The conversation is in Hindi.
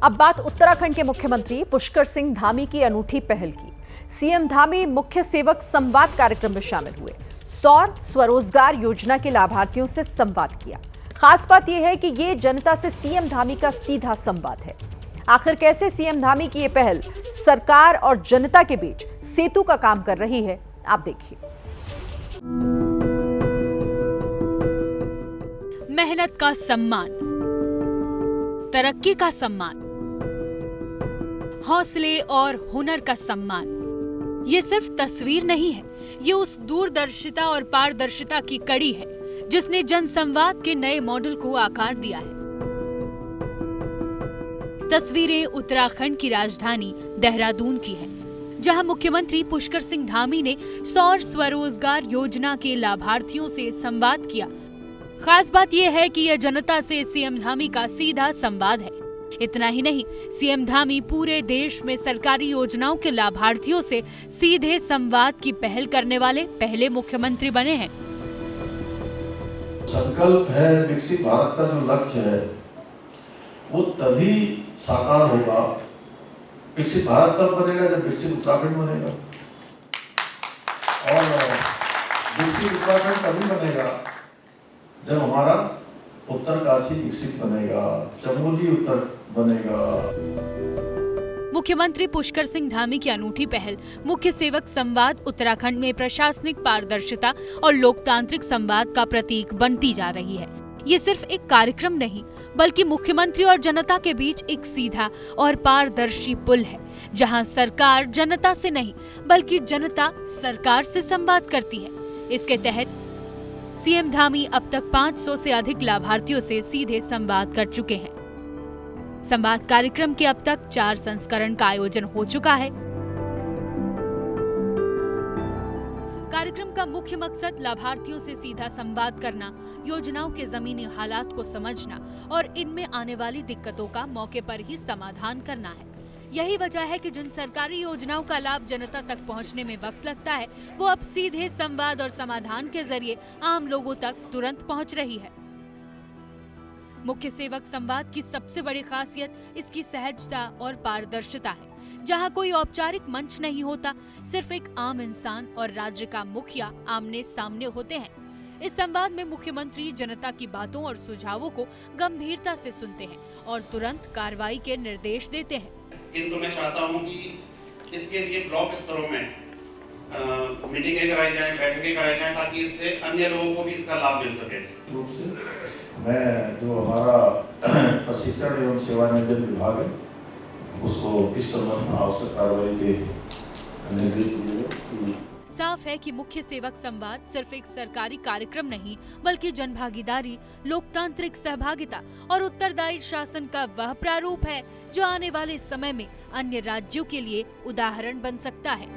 अब बात उत्तराखंड के मुख्यमंत्री पुष्कर सिंह धामी की अनूठी पहल की। सीएम धामी मुख्य सेवक संवाद कार्यक्रम में शामिल हुए। सौर स्वरोजगार योजना के लाभार्थियों से संवाद किया। खास बात यह है कि ये जनता से सीएम धामी का सीधा संवाद है। आखिर कैसे सीएम धामी की ये पहल सरकार और जनता के बीच सेतु का काम कर रही है, आप देखिए। मेहनत का सम्मान, तरक्की का सम्मान, हौसले और हुनर का सम्मान। ये सिर्फ तस्वीर नहीं है, ये उस दूरदर्शिता और पारदर्शिता की कड़ी है जिसने जनसंवाद के नए मॉडल को आकार दिया है। तस्वीरें उत्तराखंड की राजधानी देहरादून की हैं, जहां मुख्यमंत्री पुष्कर सिंह धामी ने सौर स्वरोजगार योजना के लाभार्थियों से संवाद किया। खास बात यह है कि यह जनता से सीएम धामी का सीधा संवाद है। इतना ही नहीं, सीएम धामी पूरे देश में सरकारी योजनाओं के लाभार्थियों से सीधे संवाद की पहल करने वाले पहले मुख्यमंत्री बने हैं। संकल्प है, विकसित भारत का जो लक्ष्य है वो तभी साकार होगा। विकसित भारत तब बनेगा जब विकसित उत्तराखंड बनेगा, और विकसित उत्तराखंड तभी बनेगा जब हमारा उत्तरकाशी विकसित बनेगा, चमोली उत्तर बनेगा। मुख्यमंत्री पुष्कर सिंह धामी की अनूठी पहल मुख्य सेवक संवाद उत्तराखंड में प्रशासनिक पारदर्शिता और लोकतांत्रिक संवाद का प्रतीक बनती जा रही है। ये सिर्फ एक कार्यक्रम नहीं, बल्कि मुख्यमंत्री और जनता के बीच एक सीधा और पारदर्शी पुल है, जहां सरकार जनता से नहीं बल्कि जनता सरकार से संवाद करती है। इसके तहत सीएम धामी अब तक 500 से अधिक लाभार्थियों से सीधे संवाद कर चुके हैं। संवाद कार्यक्रम के अब तक 4 संस्करण का आयोजन हो चुका है। कार्यक्रम का मुख्य मकसद लाभार्थियों से सीधा संवाद करना, योजनाओं के जमीनी हालात को समझना और इनमें आने वाली दिक्कतों का मौके पर ही समाधान करना है। यही वजह है कि जिन सरकारी योजनाओं का लाभ जनता तक पहुंचने में वक्त लगता है, वो अब सीधे संवाद और समाधान के जरिए आम लोगों तक तुरंत पहुंच रही है। मुख्य सेवक संवाद की सबसे बड़ी खासियत इसकी सहजता और पारदर्शिता है, जहां कोई औपचारिक मंच नहीं होता, सिर्फ एक आम इंसान और राज्य का मुखिया आमने सामने होते हैं। इस संवाद में मुख्यमंत्री जनता की बातों और सुझावों को गंभीरता से सुनते हैं और तुरंत कार्रवाई के निर्देश देते हैं। किंतु मैं चाहता हूं कि इसके लिए ब्लॉक स्तरों में मीटिंगें कराई जाएं, बैठकें कराई जाएं, ताकि इससे अन्य लोगों को भी इसका लाभ मिल सके। रूप से मैं जो हमारा प्रशिक्षण एवं सेवानिवृत्ति विभाग है उसको इस संबंध में आवश्यक कार्रवाई के निर्देश दिए। साफ है कि मुख्य सेवक संवाद सिर्फ एक सरकारी कार्यक्रम नहीं, बल्कि जनभागीदारी, लोकतांत्रिक सहभागिता और उत्तरदायी शासन का वह प्रारूप है जो आने वाले समय में अन्य राज्यों के लिए उदाहरण बन सकता है।